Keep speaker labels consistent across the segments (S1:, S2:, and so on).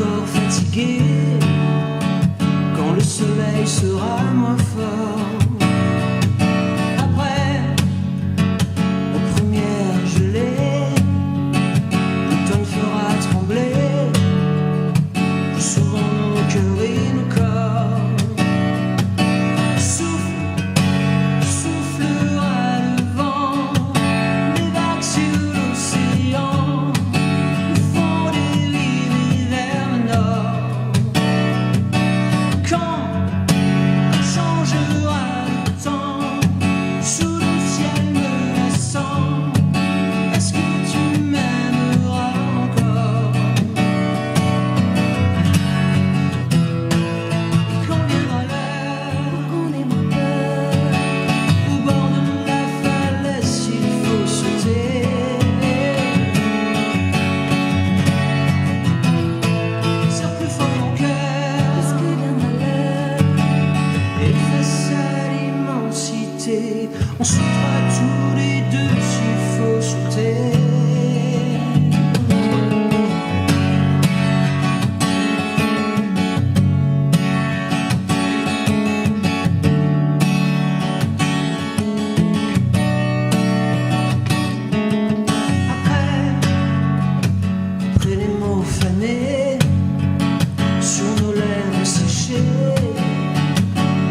S1: corps fatigué, quand le soleil sera moins fort. Après, aux premières gelées, l'automne fera trembler plus souvent nos cœurs et nos corps. Soufflera le vent, les vagues sur l'océan nous font dériver vers le nord. Quand changera le temps sous le ciel menaçant, est-ce que tu m'aimeras encore? Quand viendra l'heure qu'on ait moins peur, au bord de la falaise il faut sauter. Serre plus fort mon cœur, parce que viendra l'heure, et face à l'immensité, on sautera tous les deux s'il faut sauter. Après les mots fanés sur nos lèvres séchées,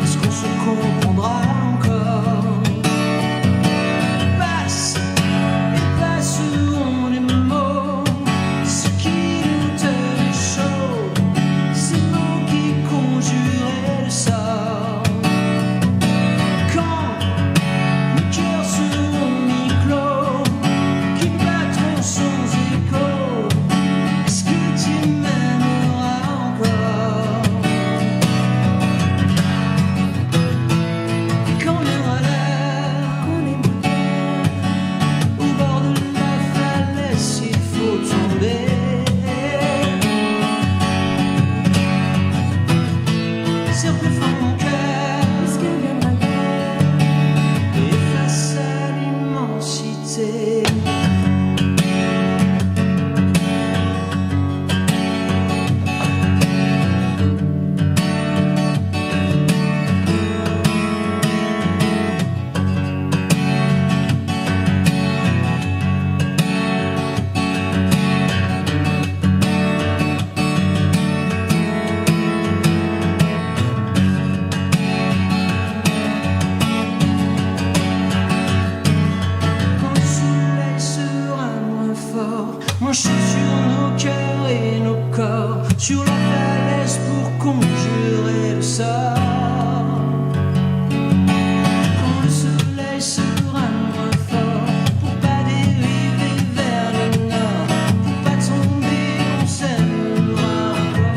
S1: est-ce qu'on se comprendra encore? Passeront les mots, ce qui nous tenait chaud, ces mots qui conjuraient le sort. Quand nos cœurs seront mi-clos, qui battront sans écho, est-ce que tu m'aimeras encore? Et quand viendra l'heure qu'on est moins peur, au bord de la falaise il faut tomber. Serre plus fort mon cœur, parce que viendra l'heure, et face à l'immensité. Quand le soleil sera moins fort, moins chaud sur nos cœurs et nos corps, sur la falaise pour conjurer le sort. Quand le soleil sera moins fort, pour pas dériver vers le nord, pour pas tomber, on s'aimera encore.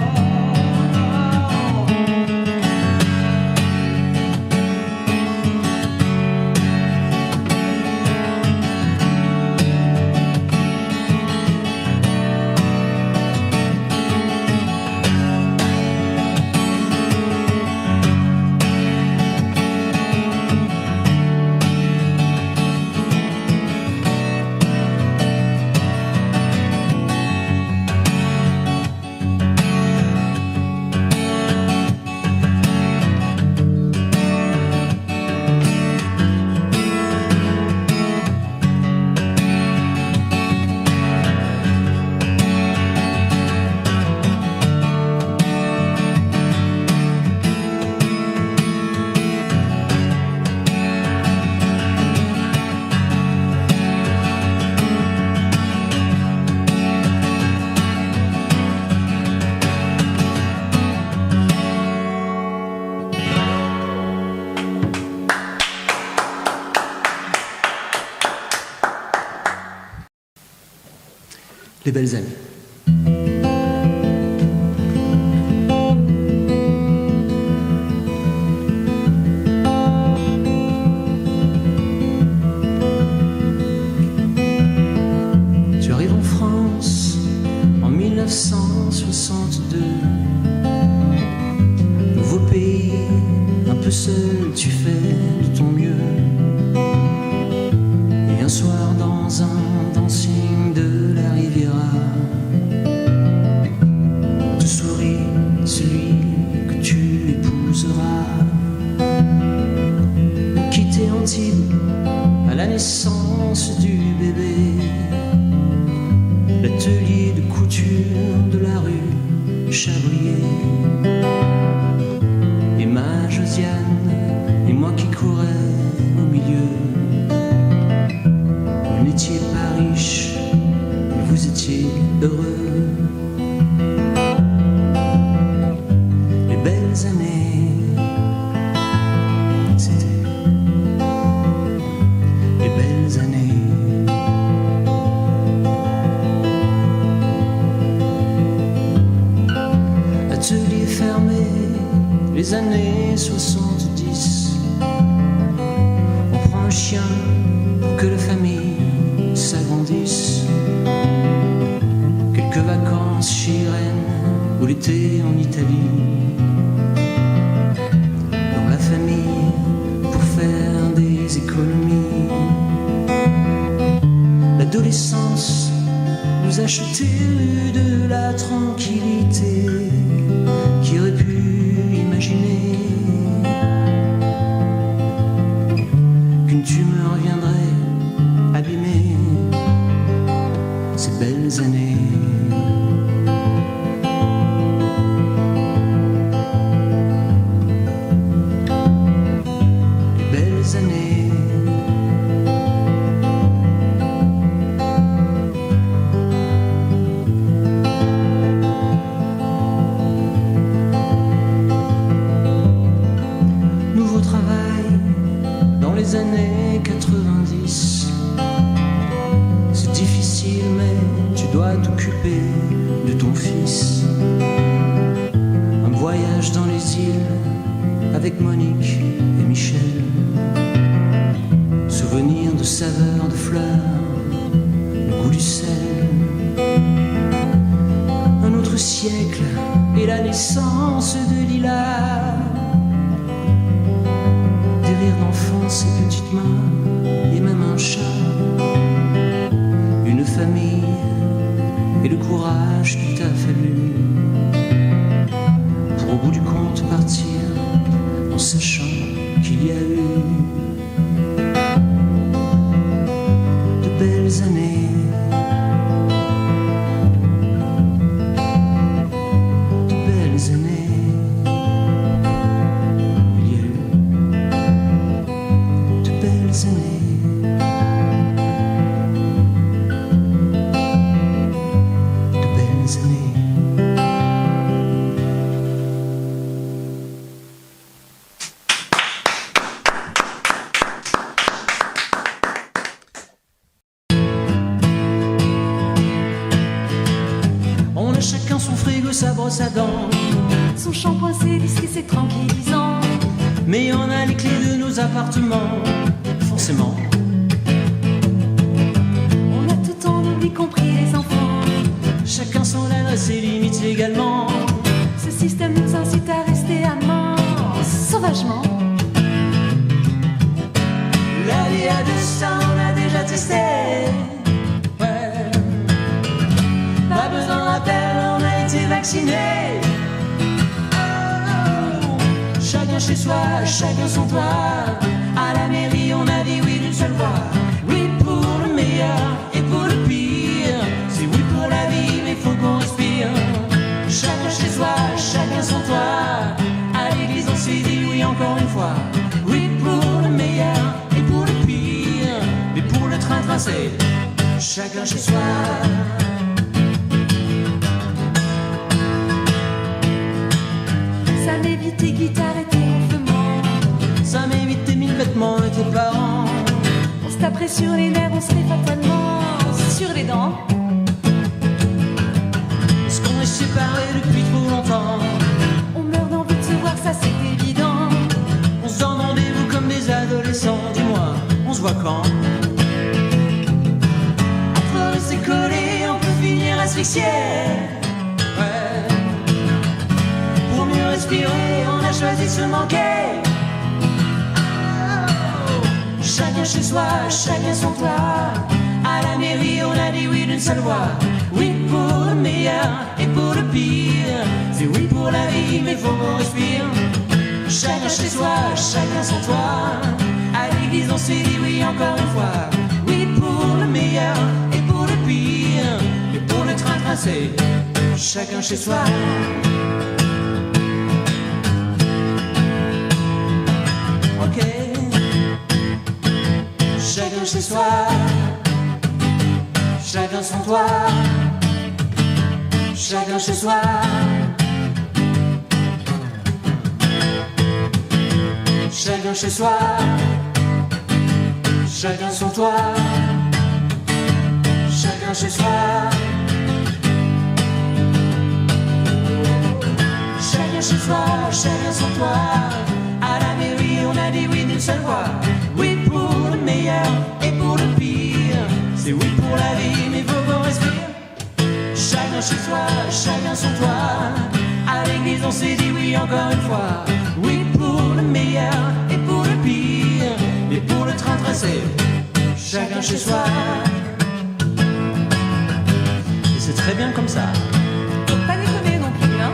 S1: Les belles amies. Tu arrives en France en 1962, nouveau pays, un peu seul, tu fais de ton mieux. Et un soir dans un dancing de la Riviera, naissance du bébé, l'atelier de couture de la rue Chabrier, et ma Josiane, et moi qui courais au milieu. Vous n'étiez pas riche, mais vous étiez heureux. Les belles années, c'était les belles années. Atelier fermé, les années 70. On prend un chien pour que la famille s'agrandisse. Quelques vacances chez Irène ou l'été en Italie. Dans la famille pour faire des économies. L'adolescence nous achetait de la tranquillité. Qui aurait pu imaginer qu'une tumeur viendrait abîmer ces belles années. Les belles années. Nouveau travail dans les années 90. C'est difficile mais tu dois t'occuper de ton fils. Un voyage dans les îles avec Monique et Michel. Souvenir de saveurs de fleurs, le goût du sel. Un autre siècle et la naissance de Lila. Des rires d'enfants, ses petites mains et même un chat. Une famille et le courage qu'il t'a fallu pour au bout du compte partir en sachant qu'il y a eu de belles années. De belles années. Il y a eu de belles années. On a chacun son frigo, sa brosse à dents,
S2: son shampoing, ses disques et ses tranquillisants.
S1: mais on a les clés de nos appartements, forcément.
S2: On a tout en y compris les enfants.
S1: Chacun son adresse et limite également.
S2: Ce système nous incite à rester amants sauvagement.
S1: La vie à 200, on a déjà testé. Ouais. Pas besoin de rappel, on a été vacciné. Oh. Chacun chez soi, chacun son toit. À la mairie, on a dit oui d'une seule voix. Oui pour le meilleur et pour le pire. C'est oui pour la vie, mais faut qu'on respire. Chacun chez soi, chacun son toit. À l'église, on s'est dit oui encore une fois. Oui pour le meilleur et pour le pire. Mais pour le train-train, c'est chacun chez soi.
S2: Ça m'évite tes guitares et tes ronflements.
S1: Ça m'évite tes mille vêtements et tes parents.
S2: On se taperait sur les nerfs, on serait fatalement sur les dents.
S1: Est-ce qu'on est séparés depuis trop longtemps?
S2: On meurt d'envie de se voir, ça c'est évident.
S1: On se donne rendez-vous comme des adolescents. Dis-moi, on se voit quand? Entre rester collés, on peut finir asphyxié. Ouais. Pour mieux respirer, on a choisi de se manquer. Oh. Chacun chez soi, chacun son toit. À la mairie, on a dit oui d'une seule voix. Oui pour le meilleur et pour le pire. C'est oui pour la vie, mais faut qu'on respire. Chacun chez soi, chacun son toit. À l'église on s'est dit oui encore une fois. Oui pour le meilleur et pour le pire. Et pour le train tracé, chacun chez soi. Ok, chacun chez soi. Chacun son toit. Chacun chez soi. Chacun chez soi. Chacun son toit. Chacun chez soi. Chacun chez soi, chacun son toit. À la mairie on a dit oui d'une seule voix. Oui pour le meilleur et pour le pire. C'est oui pour la vie mais faut qu'on respire. Chacun chez soi, chacun son toit. À l'église on s'est dit oui encore une fois. Oui pour le meilleur et pour le pire. Et pour le train tracé, chacun chez soi. Et c'est très bien comme ça.
S2: Faut pas déconner non plus, hein.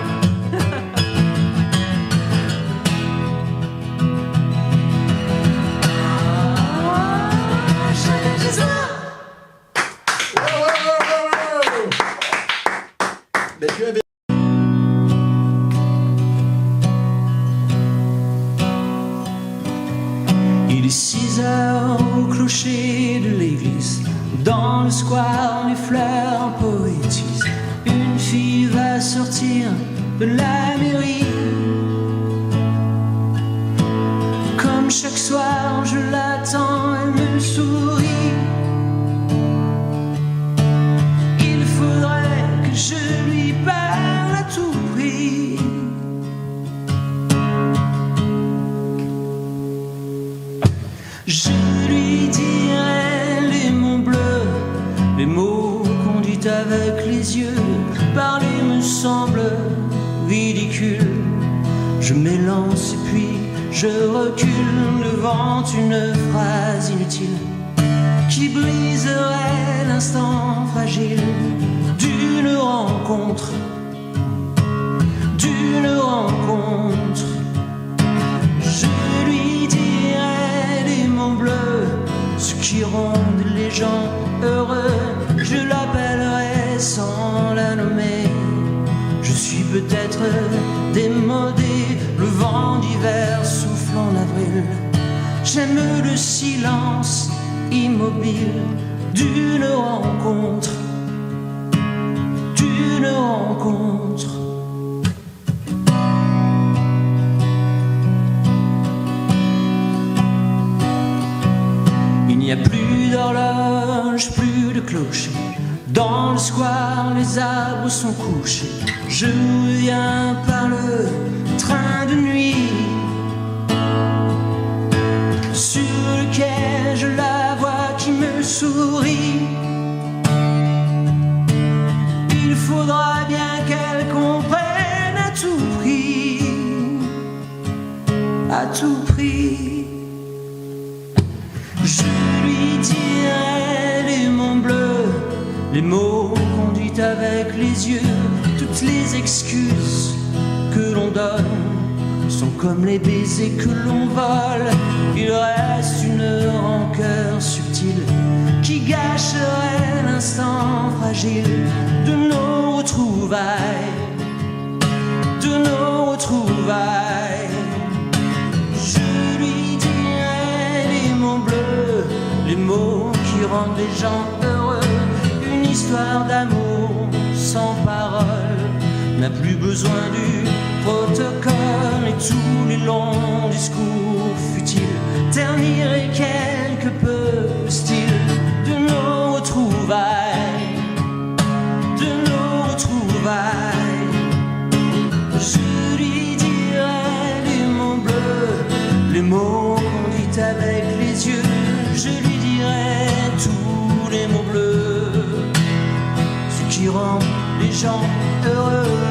S1: Chacun chez soi.
S3: Mais tu avais...
S1: Il est 6 heures au clocher de l'église. Dans le square, les fleurs poétisent. Une fille va sortir de la mairie. Comme chaque soir, je l'attends, elle me sourit. Il faudrait que je lui parle à tout prix. Je lui dirai les mots bleus, les mots qu'on dit avec les yeux. Parler me semble ridicule. Je m'élance et puis je recule devant une phrase inutile qui briserait l'instant fragile d'une rencontre, d'une rencontre. Je lui dirai les mots bleus, ce qui rendent les gens heureux. Je l'appellerai sans la nommer. Je suis peut-être démodé, le vent d'hiver souffle en avril. J'aime le silence immobile d'une rencontre, d'une rencontre. Il n'y a plus d'horloge, plus de clocher. Dans le square, les arbres sont couchés. Je reviens par le train de nuit. Sur le quai, je la vois qui me sourit. Il faudra bien qu'elle comprenne à tout prix, à tout prix. Je lui dirai les mots bleus, les mots qu'on dit avec les yeux. Toutes les excuses que l'on donne sont comme les baisers que l'on vole. Il reste une rancœur subtile qui gâcherait l'instant fragile de nos retrouvailles, de nos retrouvailles. Je lui dirai les mots bleus, les mots qui rendent les gens heureux. Une histoire d'amour sans parole n'a plus besoin du protocole. Et tous les longs discours futiles terniraient quelque peu le style de nos retrouvailles, de nos retrouvailles. Je lui dirai les mots bleus, les mots qu'on dit avec les yeux. Je lui dirai tous les mots bleus, ce qui rend les gens heureux.